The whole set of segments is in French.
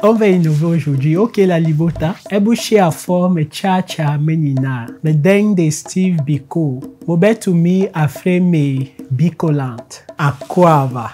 On va innover aujourd'hui. Ok, la libota. Ebushi a forme cha menina. Me deng de Steve Biko. Mobetumi a freme bicolante. Aquava.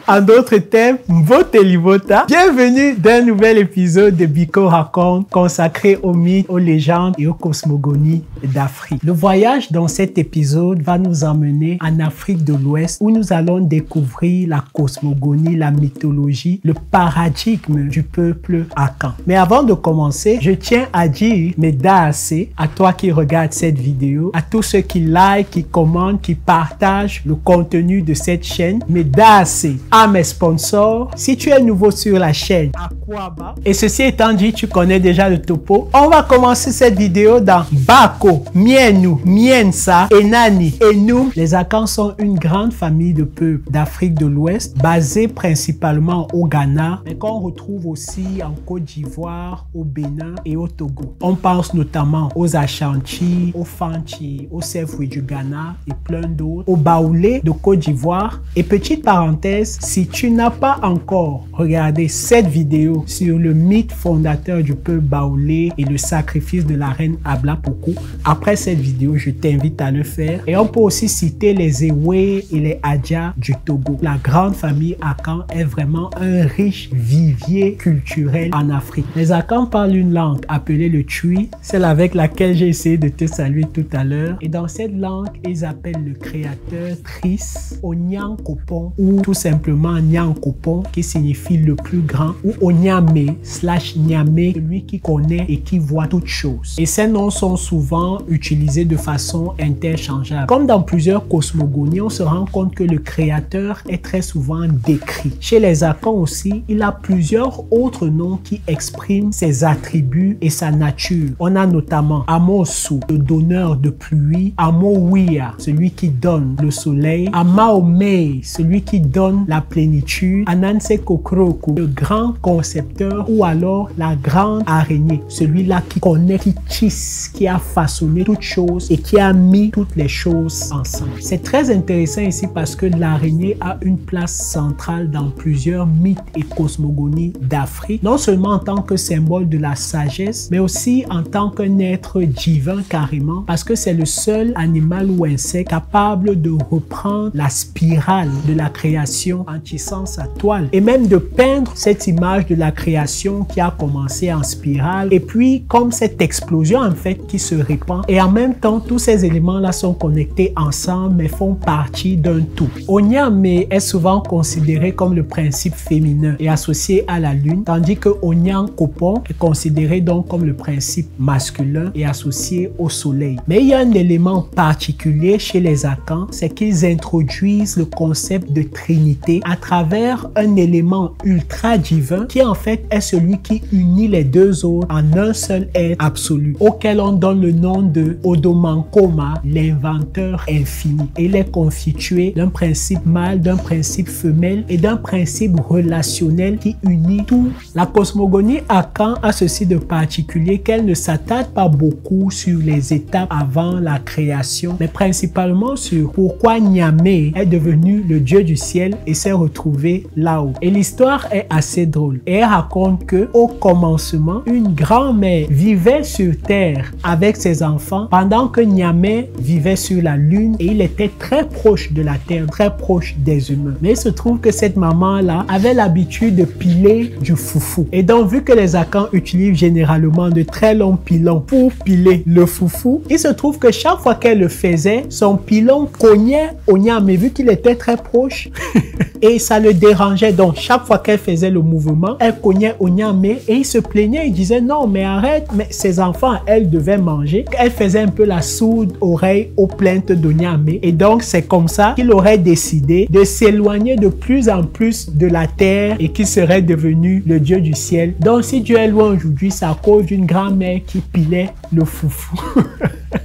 En d'autres termes, Mvote Libota. Bienvenue dans un nouvel épisode de Biko Raconte consacré aux mythes, aux légendes et aux cosmogonies d'Afrique. Le voyage dans cet épisode va nous emmener en Afrique de l'Ouest où nous allons découvrir la cosmogonie, la mythologie, le paradigme du peuple Akan. Mais avant de commencer, je tiens à dire Medase à toi qui regardes cette vidéo, à tous ceux qui like, qui commentent, qui partagent le contenu de cette chaîne. Medase à mes sponsors. Si tu es nouveau sur la chaîne Aquaba, et ceci étant dit, tu connais déjà le topo, on va commencer cette vidéo dans Bako, Mienu, Miensa, Enani, Enum. Les Akans sont une grande famille de peuples d'Afrique de l'Ouest, basée principalement au Ghana, mais qu'on retrouve aussi en Côte d'Ivoire, au Bénin et au Togo. On pense notamment aux Ashanti, aux Fanti, aux Sefwi du Ghana et plein d'autres, aux Baoulé de Côte d'Ivoire. Et petite parenthèse, si tu n'as pas encore regardé cette vidéo sur le mythe fondateur du peuple Baoulé et le sacrifice de la reine Abla Poko, après cette vidéo, je t'invite à le faire. Et on peut aussi citer les Ewe et les Adja du Togo. La grande famille Akan est vraiment un riche vivier culturel en Afrique. Les Akans parlent une langue appelée le Twi, celle avec laquelle j'ai essayé de te saluer tout à l'heure. Et dans cette langue, ils appellent le créateur Tris, Onyankopon, ou tout simplement Nyankopon, qui signifie le plus grand, ou Onyame / Nyame, celui qui connaît et qui voit toutes choses. Et ces noms sont souvent utilisés de façon interchangeable. Comme dans plusieurs cosmogonies, on se rend compte que le créateur est très souvent décrit. Chez les Akans aussi, il a plusieurs autres noms qui expriment ses attributs et sa nature. On a notamment Amosu, le donneur de pluie, Amowia, celui qui donne le soleil, Amaomei, celui qui donne la plénitude, Ananse Kokroku, le grand concepteur, ou alors la grande araignée, celui-là qui connaît, qui tisse, qui a façonné toutes choses et qui a mis toutes les choses ensemble. C'est très intéressant ici parce que l'araignée a une place centrale dans plusieurs mythes et cosmogonies d'Afrique, non seulement en tant que symbole de la sagesse, mais aussi en tant qu'un être divin carrément, parce que c'est le seul animal ou insecte capable de reprendre la spirale de la création en tissant sa toile et même de peindre cette image de la création qui a commencé en spirale et puis comme cette explosion en fait qui se répand, et en même temps tous ces éléments là sont connectés ensemble mais font partie d'un tout. Onyame est souvent considéré comme le principe féminin et associé à la lune, tandis que Onyankopon est considéré donc comme le principe masculin et associé au soleil. Mais il y a un élément particulier chez les Akans, c'est qu'ils introduisent le concept de trinité à travers un élément ultra divin qui en fait est celui qui unit les deux autres en un seul être absolu, auquel on donne le nom de Odomankoma, l'inventeur infini. Et il est constitué d'un principe mâle, d'un principe femelle et d'un principe relationnel qui unit tout. La cosmogonie Akan a ceci de particulier qu'elle ne s'attarde pas beaucoup sur les étapes avant la création, mais principalement sur pourquoi Nyame est devenu le dieu du ciel et s'est retrouvé là-haut. Et l'histoire est assez drôle. Et elle raconte que au commencement, une grand-mère vivait sur terre avec ses enfants pendant que Nyame vivait sur la lune et il était très proche de la terre, très proche des humains. Mais il se trouve que cette maman-là avait l'habitude de piler du foufou. Et donc, vu que les Akans utilisent généralement de très longs pilons pour piler le foufou, il se trouve que chaque fois qu'elle le faisait, son pilon cognait au Nyame, vu qu'il était très proche et ça le dérangeait. Donc chaque fois qu'elle faisait le mouvement, elle cognait au Nyame et il se plaignait, il disait non mais arrête, mais ses enfants elle devait manger. Elle faisait un peu la sourde oreille aux plaintes de Nyame et donc c'est comme ça qu'il aurait décidé de s'éloigner de plus en plus de la terre et qu'il serait devenu le dieu du ciel. Donc si Dieu est loin aujourd'hui, c'est à cause d'une grand-mère qui pilait le foufou.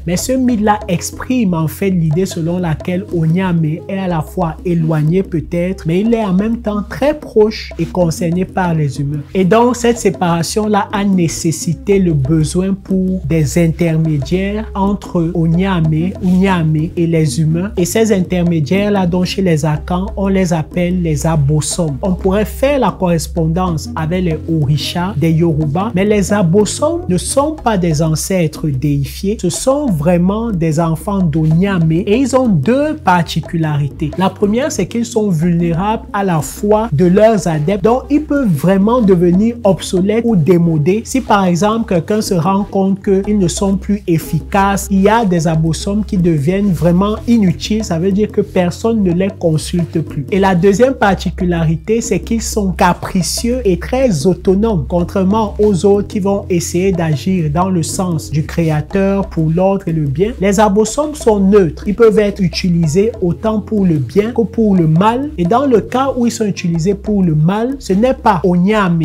Mais ce mythe-là exprime en fait l'idée selon laquelle Onyame est à la fois éloigné peut-être, mais il est en même temps très proche et concerné par les humains. Et donc cette séparation-là a nécessité le besoin pour des intermédiaires entre Onyame et les humains. Et ces intermédiaires-là, dont chez les Akans, on les appelle les abosom. On pourrait faire la correspondance avec les Orisha des Yoruba, mais les abosom ne sont pas des ancêtres déifiés, ce sont vraiment des enfants d'Onyame et ils ont deux particularités. La première, c'est qu'ils sont vulnérables à la foi de leurs adeptes, donc ils peuvent vraiment devenir obsolètes ou démodés. Si par exemple quelqu'un se rend compte qu'ils ne sont plus efficaces, il y a des abosom qui deviennent vraiment inutiles, ça veut dire que personne ne les consulte plus. Et la deuxième particularité, c'est qu'ils sont capricieux et très autonomes, contrairement aux autres qui vont essayer d'agir dans le sens du créateur pour l'ordre et le bien. Les abosom sont neutres, ils peuvent être utilisés autant pour le bien que pour le mal, et dans le cas où ils sont utilisés pour le mal, ce n'est pas Onyame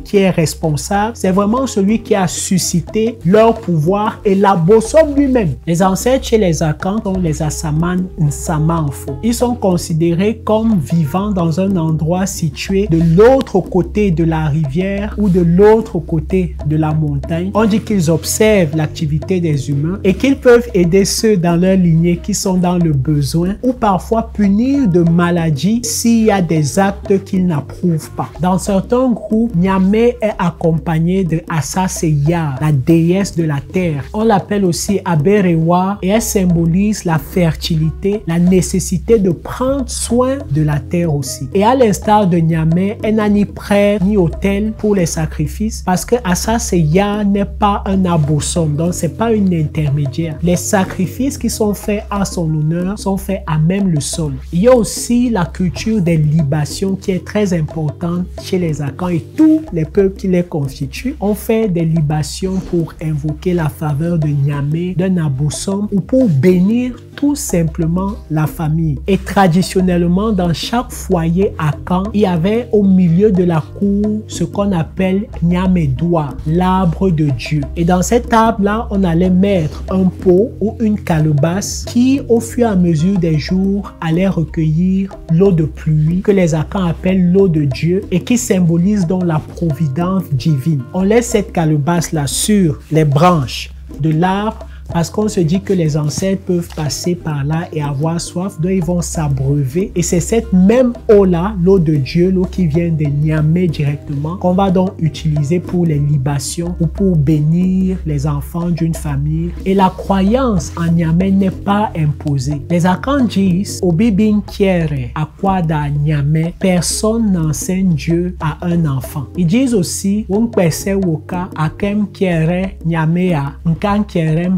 qui est responsable, c'est vraiment celui qui a suscité leur pouvoir et l'abosom lui-même. Les ancêtres chez les Akans sont les Asaman Nsamanfo. Ils sont considérés comme vivant dans un endroit situé de l'autre côté de la rivière ou de l'autre côté de la montagne. On dit qu'ils observent l'activité des humains et qu'ils peuvent aider ceux dans leur lignée qui sont dans le besoin ou parfois punir de maladies s'il y a des actes qu'ils n'approuvent pas. Dans certains groupes, Nyame est accompagné de Asaseya, la déesse de la terre. On l'appelle aussi Aberewa et elle symbolise la fertilité, la nécessité de prendre soin de la terre aussi. Et à l'instar de Nyame, elle n'a ni prêtre ni autel pour les sacrifices parce que Asaseya n'est pas un abosom, donc c'est pas une intermédiaire. Les sacrifices qui sont faits à son honneur sont faits à même le sol. Il y a aussi la culture des libations qui est très importante chez les Akans et tous les peuples qui les constituent. On fait des libations pour invoquer la faveur de Nyame, d'un abosom ou pour bénir tout simplement la famille. Et traditionnellement, dans chaque foyer Akan, il y avait au milieu de la cour ce qu'on appelle Nyamedoua, l'arbre de Dieu. Et dans cet arbre-là, on allait mettre un pot ou une calebasse qui, au fur et à mesure des jours, allait recueillir l'eau de pluie que les Akans appellent l'eau de Dieu et qui symbolise donc la providence divine. On laisse cette calebasse-là sur les branches de l'arbre parce qu'on se dit que les ancêtres peuvent passer par là et avoir soif, donc ils vont s'abreuver. Et c'est cette même eau-là, l'eau de Dieu, l'eau qui vient de Nyame directement, qu'on va donc utiliser pour les libations ou pour bénir les enfants d'une famille. Et la croyance en Nyame n'est pas imposée. Les Akans disent, Obibin Kiere, Akwada Nyame, personne n'enseigne Dieu à un enfant. Ils disent aussi, Wonkpese Woka, Akem Kiere Nyamea, Nkan Kierem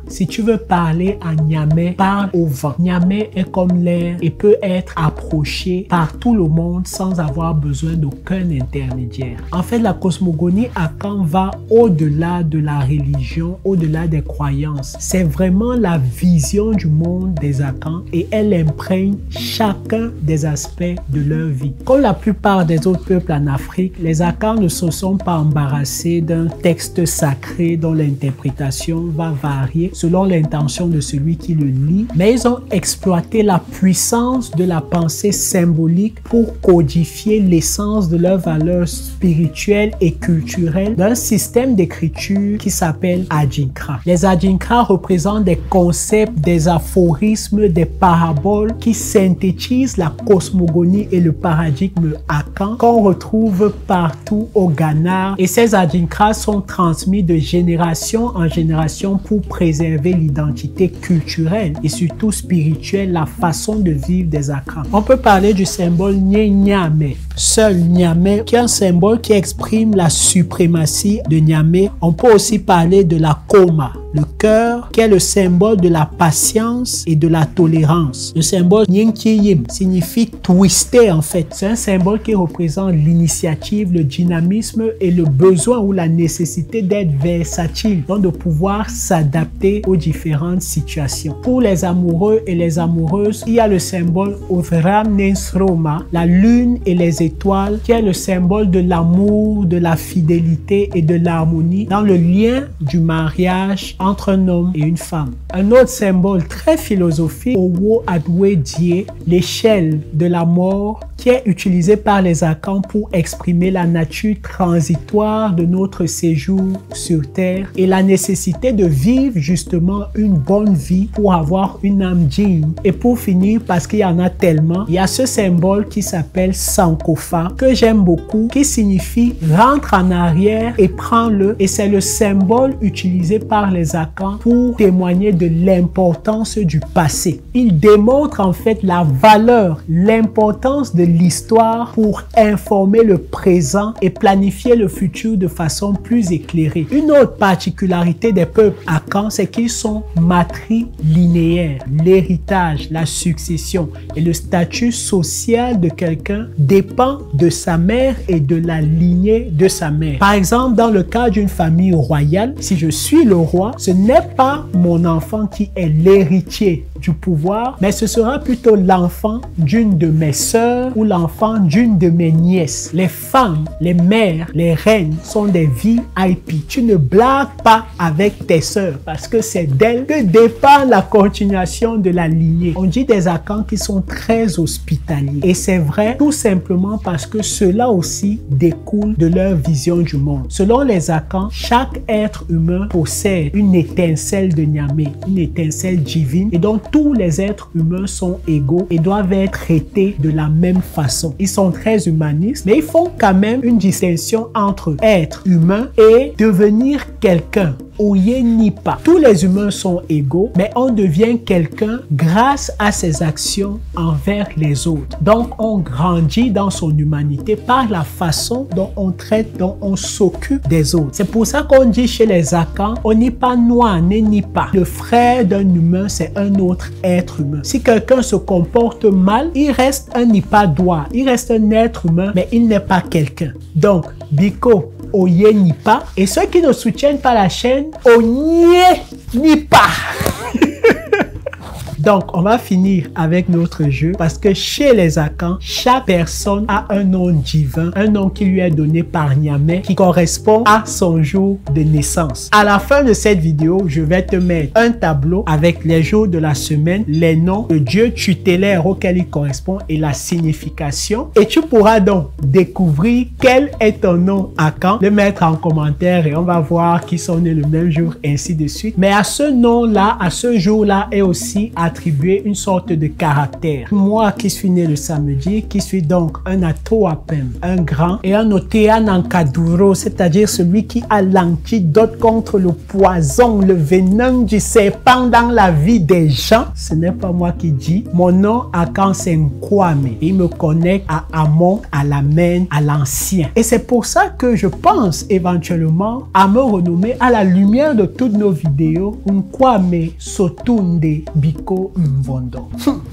Si tu veux parler à Nyame, parle au vent. Nyame est comme l'air et peut être approché par tout le monde sans avoir besoin d'aucun intermédiaire. En fait, la cosmogonie Akan va au-delà de la religion, au-delà des croyances. C'est vraiment la vision du monde des Akans et elle imprègne chacun des aspects de leur vie. Comme la plupart des autres peuples en Afrique, les Akans ne se sont pas embarrassés d'un texte sacré dont l'interprétation va varier selon l'intention de celui qui le lit, mais ils ont exploité la puissance de la pensée symbolique pour codifier l'essence de leurs valeurs spirituelles et culturelles d'un système d'écriture qui s'appelle Adinkra. Les Adinkra représentent des concepts, des aphorismes, des paraboles qui synthétisent la cosmogonie et le paradigme Akan qu'on retrouve partout au Ghana. Et ces Adinkra sont transmis de génération en génération pour préserver l'identité culturelle et surtout spirituelle, la façon de vivre des Akans. On peut parler du symbole Nyame, seul Nyame, qui est un symbole qui exprime la suprématie de Nyame. On peut aussi parler de la Koma, le cœur, qui est le symbole de la patience et de la tolérance. Le symbole Nyenkiyim signifie twister en fait. C'est un symbole qui représente l'initiative, le dynamisme et le besoin ou la nécessité d'être versatile, donc de pouvoir s'adapter aux différentes situations. Pour les amoureux et les amoureuses, il y a le symbole Othram Nensroma, la lune et les des étoiles qui est le symbole de l'amour, de la fidélité et de l'harmonie dans le lien du mariage entre un homme et une femme. Un autre symbole très philosophique, Owo Adwe Die, l'échelle de la mort, qui est utilisée par les Akans pour exprimer la nature transitoire de notre séjour sur Terre et la nécessité de vivre justement une bonne vie pour avoir une âme digne. Et pour finir, parce qu'il y en a tellement, il y a ce symbole qui s'appelle Sankofa, que j'aime beaucoup, qui signifie rentre en arrière et prends-le. Et c'est le symbole utilisé par les Akans pour témoigner de l'importance du passé. Il démontre en fait la valeur, l'importance de l'histoire pour informer le présent et planifier le futur de façon plus éclairée. Une autre particularité des peuples Akans, c'est qu'ils sont matrilinéaires. L'héritage, la succession et le statut social de quelqu'un dépend de sa mère et de la lignée de sa mère. Par exemple, dans le cas d'une famille royale, si je suis le roi, ce n'est pas mon enfant qui est l'héritier du pouvoir, mais ce sera plutôt l'enfant d'une de mes sœurs ou l'enfant d'une de mes nièces. Les femmes, les mères, les reines sont des VIP. Tu ne blagues pas avec tes sœurs parce que c'est d'elles que dépend la continuation de la lignée. On dit des Akans qui sont très hospitaliers et c'est vrai tout simplement parce que cela aussi découle de leur vision du monde. Selon les Akans, chaque être humain possède une étincelle de Nyame, une étincelle divine, et donc tous les êtres humains sont égaux et doivent être traités de la même façon. Ils sont très humanistes, mais ils font quand même une distinction entre être humain et devenir quelqu'un. Oye ni pas. Tous les humains sont égaux, mais on devient quelqu'un grâce à ses actions envers les autres. Donc, on grandit dans son humanité par la façon dont on traite, dont on s'occupe des autres. C'est pour ça qu'on dit chez les Akans, on n'est pas noir, ni pas. Le frère d'un humain, c'est un autre être humain. Si quelqu'un se comporte mal, il reste un Nipa-doigt. Il reste un être humain, mais il n'est pas quelqu'un. Donc, Biko, Oye ni pas. Et ceux qui ne soutiennent pas la chaîne, Onye ni pas. Donc, on va finir avec notre jeu parce que chez les Akans, chaque personne a un nom divin, un nom qui lui est donné par Nyame qui correspond à son jour de naissance. À la fin de cette vidéo, je vais te mettre un tableau avec les jours de la semaine, les noms, le dieu tutélaire auquel il correspond et la signification. Et tu pourras donc découvrir quel est ton nom Akan, le mettre en commentaire et on va voir qui sont nés le même jour, ainsi de suite. Mais à ce nom-là, à ce jour-là est aussi attribuer une sorte de caractère. Moi qui suis né le samedi, qui suis donc un Atoapem, un grand, et un Otean Ankaduro, c'est-à-dire celui qui a l'antidote contre le poison, le venin du serpent dans la vie des gens. Ce n'est pas moi qui dis. Mon nom Akan c'est Nkwame. Il me connecte à Amon, à l'Amen, à l'ancien. Et c'est pour ça que je pense éventuellement à me renommer à la lumière de toutes nos vidéos Nkwame Sotunde Biko Mvondo.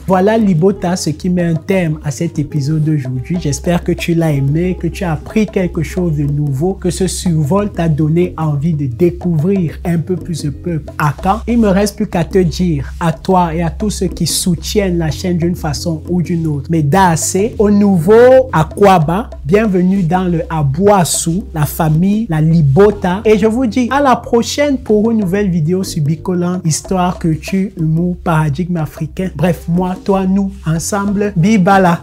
Voilà Libota, ce qui met un terme à cet épisode d'aujourd'hui. J'espère que tu l'as aimé, que tu as appris quelque chose de nouveau, que ce survol t'a donné envie de découvrir un peu plus le peuple Akan. Il me reste plus qu'à te dire à toi et à tous ceux qui soutiennent la chaîne d'une façon ou d'une autre. Mais Daase, au nouveau Akwaba, bienvenue dans le Aboassou, la famille, la Libota. Et je vous dis à la prochaine pour une nouvelle vidéo sur Bikoland, histoire, culture, humour, paradigme africain. Bref, moi, toi, nous, ensemble, Bibala.